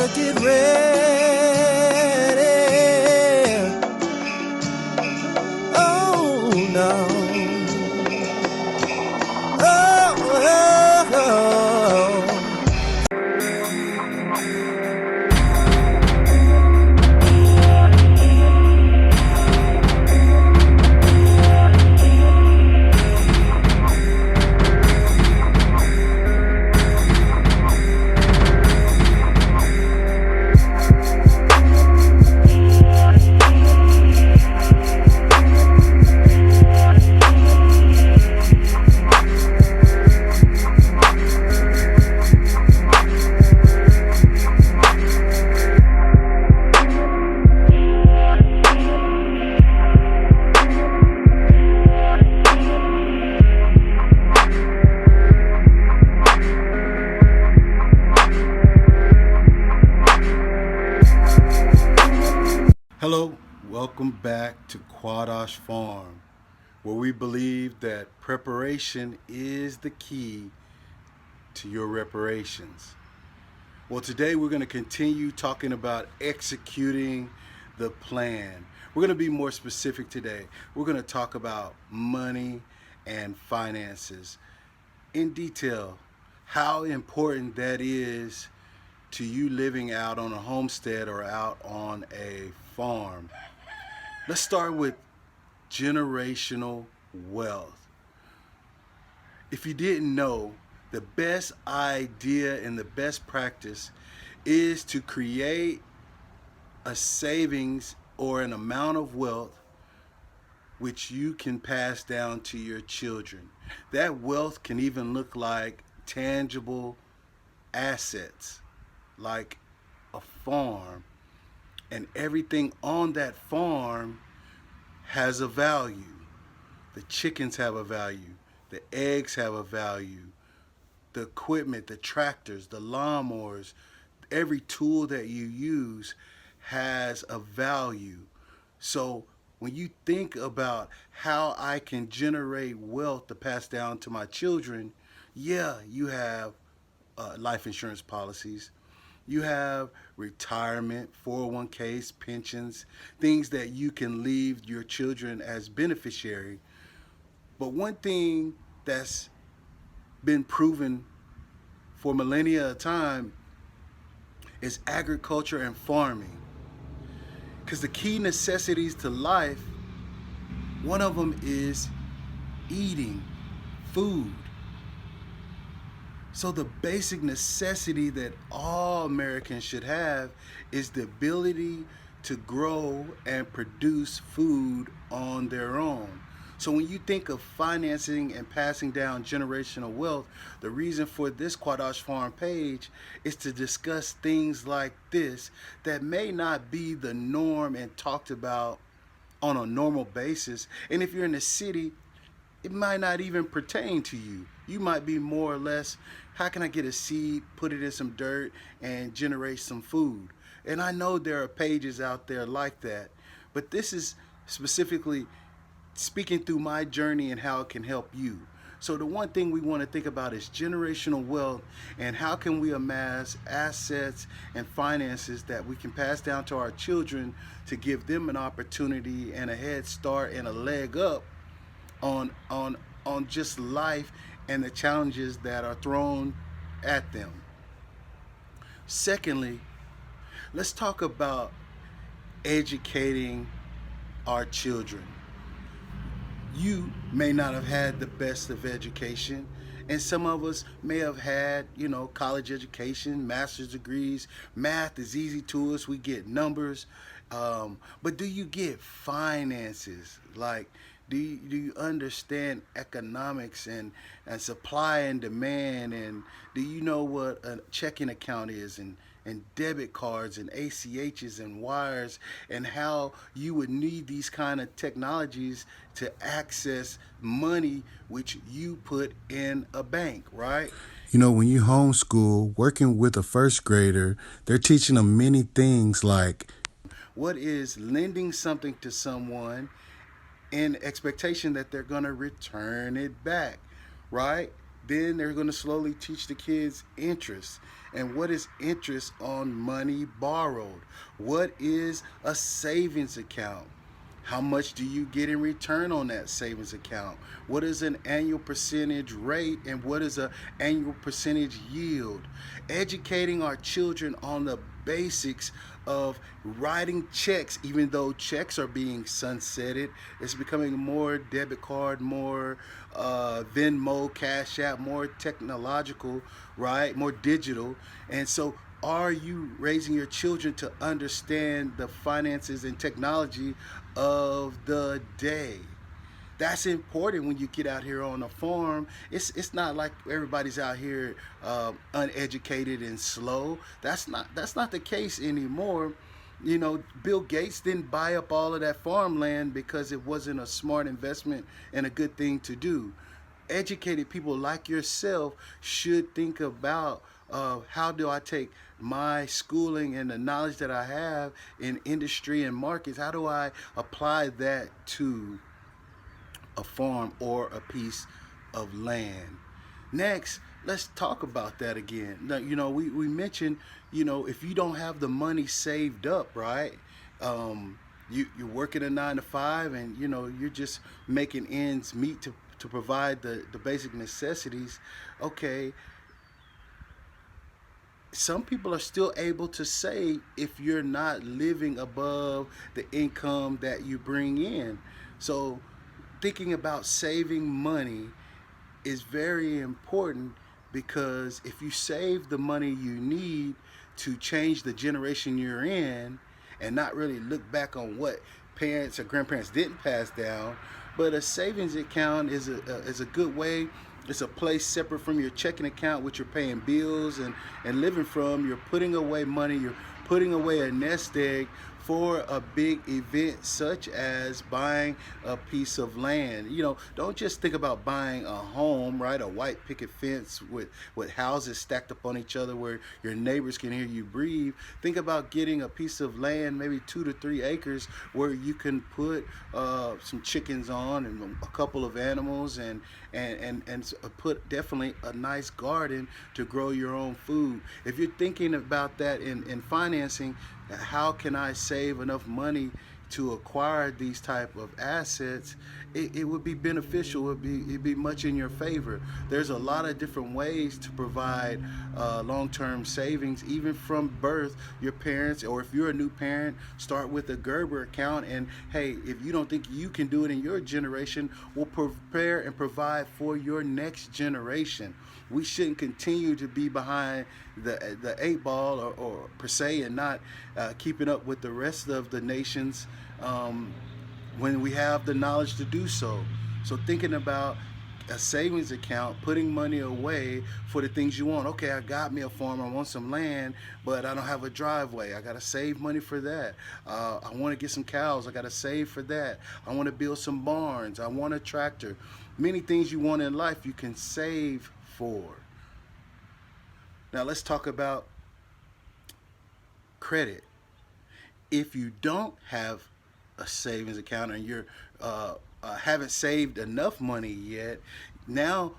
better get ready. Oh no. Oh, oh, oh. Hello, welcome back to Qadash Farm, where we believe that preparation is the key to your reparations. Well, today we're going to continue talking about executing the plan. We're going to be more specific today. We're going to talk about money and finances in detail, how important that is to you living out on a homestead or out on a farm. Let's start with generational wealth. If you didn't know, the best idea and the best practice is to create a savings or an amount of wealth which you can pass down to your children. That wealth can even look like tangible assets, like a farm, and everything on that farm has a value. The chickens have a value, the eggs have a value, the equipment, the tractors, the lawnmowers, every tool that you use has a value. So when you think about how I can generate wealth to pass down to my children, yeah, you have life insurance policies. You have retirement, 401ks, pensions, things that you can leave your children as beneficiary. But one thing that's been proven for millennia of time is agriculture and farming. Because the key necessities to life, one of them is eating, food. So the basic necessity that all Americans should have is the ability to grow and produce food on their own. So when you think of financing and passing down generational wealth, the reason for this Qadash Farm page is to discuss things like this that may not be the norm and talked about on a normal basis. And if you're in the city, it might not even pertain to you. You might be more or less, how can I get a seed, put it in some dirt, and generate some food? And I know there are pages out there like that, but this is specifically speaking through my journey and how it can help you. So the one thing we want to think about is generational wealth and how can we amass assets and finances that we can pass down to our children to give them an opportunity and a head start and a leg up on just life and the challenges that are thrown at them. Secondly, let's talk about educating our children. You may not have had the best of education, and some of us may have had, college education, master's degrees. Math is easy to us. We get numbers. But do you get finances? Like, do you understand economics and supply and demand? And do you know what a checking account is and debit cards and ACHs and wires and how you would need these kind of technologies to access money which you put in a bank, right? When you homeschool, working with a first grader, they're teaching them many things like what is lending something to someone in expectation that they're going to return it back, right? Then they're going to slowly teach the kids interest. And what is interest on money borrowed? What is a savings account? How much do you get in return on that savings account? What is an annual percentage rate and what is an annual percentage yield? Educating our children on the basics of writing checks, even though checks are being sunsetted. It's becoming more debit card, more Venmo, Cashapp, more technological, right? More digital. And so are you raising your children to understand the finances and technology of the day? That's important when you get out here on a farm. It's not like everybody's out here uneducated and slow. That's not the case anymore. You know, Bill Gates didn't buy up all of that farmland because it wasn't a smart investment and a good thing to do. Educated people like yourself should think about how do I take my schooling and the knowledge that I have in industry and markets, how do I apply that to a farm or a piece of land? Next, let's talk about that again. Now, we mentioned, if you don't have the money saved up, right? You're working a 9 to 5 and, you're just making ends meet to provide the basic necessities. Okay, some people are still able to save if you're not living above the income that you bring in. So thinking about saving money is very important, because if you save the money you need to change the generation you're in and not really look back on what parents or grandparents didn't pass down, but a savings account is a good way. It's a place separate from your checking account, which you're paying bills and living from. You're putting away money. You're putting away a nest egg for a big event such as buying a piece of land. Don't just think about buying a home, right? A white picket fence with houses stacked up on each other where your neighbors can hear you breathe. Think about getting a piece of land, maybe 2 to 3 acres, where you can put some chickens on and a couple of animals and put definitely a nice garden to grow your own food. If you're thinking about that in financing, how can I save enough money to acquire these type of assets? It would be beneficial. It'd be much in your favor. There's a lot of different ways to provide long-term savings, even from birth. Your parents, or if you're a new parent, start with a Gerber account. And hey, if you don't think you can do it in your generation, we'll prepare and provide for your next generation. We shouldn't continue to be behind the 8 ball or per se, and not keeping up with the rest of the nations when we have the knowledge to do so. So thinking about a savings account, putting money away for the things you want. Okay, I got me a farm, I want some land, but I don't have a driveway. I got to save money for that. I want to get some cows. I got to save for that. I want to build some barns. I want a tractor. Many things you want in life you can save for. Now let's talk about credit. If you don't have a savings account and you're haven't saved enough money yet, now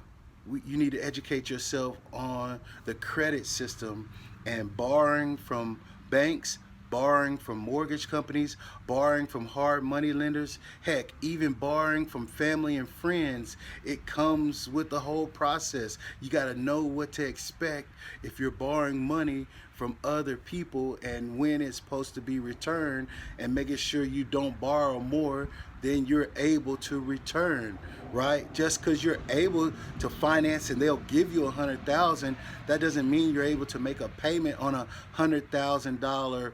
you need to educate yourself on the credit system and borrowing from banks, borrowing from mortgage companies, borrowing from hard money lenders, heck, even borrowing from family and friends. It comes with the whole process. You got to know what to expect if you're borrowing money from other people and when it's supposed to be returned, and making sure you don't borrow more than you're able to return, right? Just because you're able to finance and they'll give you $100,000, that doesn't mean you're able to make a payment on $100,000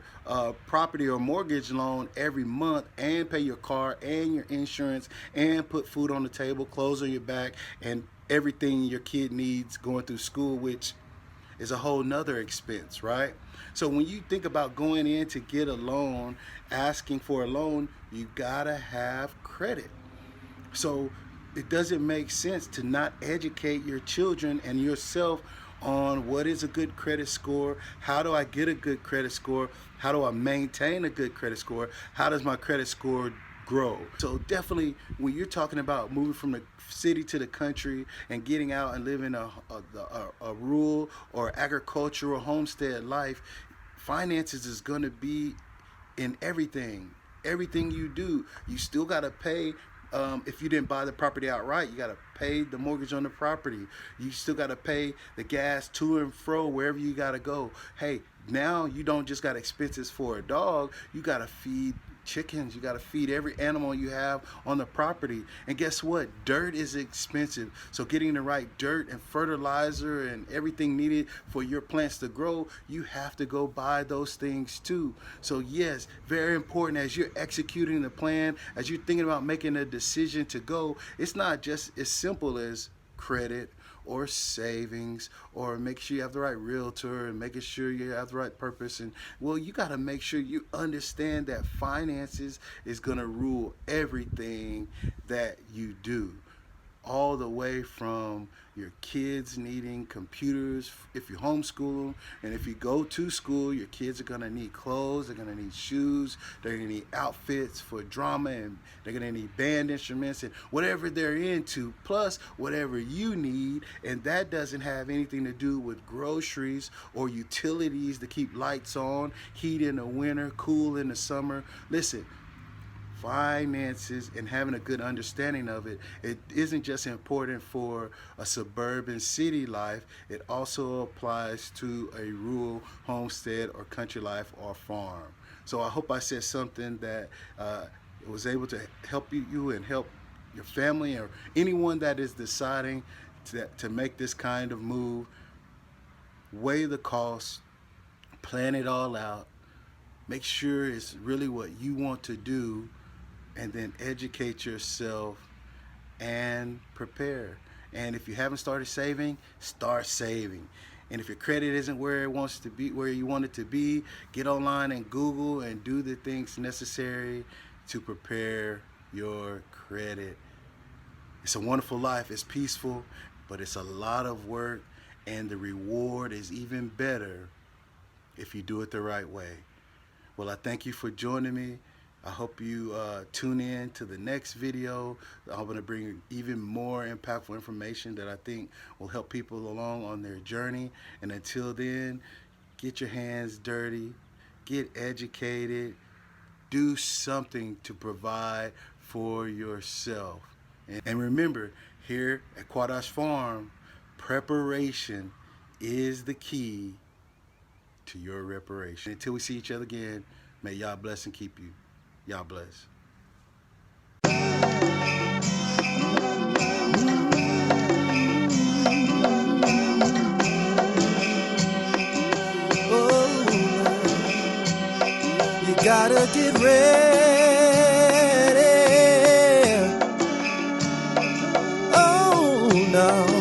property or mortgage loan every month and pay your car and your insurance and put food on the table, clothes on your back, and everything your kid needs going through school, which is a whole nother expense, right? So when you think about going in to get a loan, asking for a loan, you gotta have credit. So it doesn't make sense to not educate your children and yourself on what is a good credit score, how do I get a good credit score, how do I maintain a good credit score, how does my credit score grow. So definitely, when you're talking about moving from the city to the country and getting out and living a rural or agricultural homestead life, finances is going to be in everything you do. You still got to pay. If you didn't buy the property outright, you got to pay the mortgage on the property. You still got to pay the gas to and fro wherever you got to go. Hey, now you don't just got expenses for a dog. You got to feed chickens. You got to feed every animal you have on the property. And guess what? Dirt is expensive. So getting the right dirt and fertilizer and everything needed for your plants to grow, you have to go buy those things too. So yes, very important as you're executing the plan, as you're thinking about making a decision to go, it's not just as simple as credit or savings, or make sure you have the right realtor and making sure you have the right purpose. And well, you got to make sure you understand that finances is going to rule everything that you do, all the way from your kids needing computers if you homeschool them, and if you go to school, your kids are going to need clothes, they're going to need shoes, they're going to need outfits for drama, and they're going to need band instruments and whatever they're into, plus whatever you need. And that doesn't have anything to do with groceries or utilities to keep lights on, heat in the winter, cool in the summer. Listen, finances and having a good understanding of it, it isn't just important for a suburban city life, it also applies to a rural homestead or country life or farm. So I hope I said something that was able to help you and help your family or anyone that is deciding to make this kind of move. Weigh the cost, plan it all out, make sure it's really what you want to do, and then educate yourself and prepare. And if you haven't started saving, start saving. And if your credit isn't where it wants to be, where you want it to be, get online and Google and do the things necessary to prepare your credit. It's a wonderful life. It's peaceful, but it's a lot of work, and the reward is even better if you do it the right way. Well, I thank you for joining me. I hope you tune in to the next video. I'm going to bring even more impactful information that I think will help people along on their journey. And until then, get your hands dirty, get educated, do something to provide for yourself. And remember, here at Qadash Farm, preparation is the key to your reparation. Until we see each other again, may Yah bless and keep you. Yah bless. Oh, you gotta get ready. Oh, no.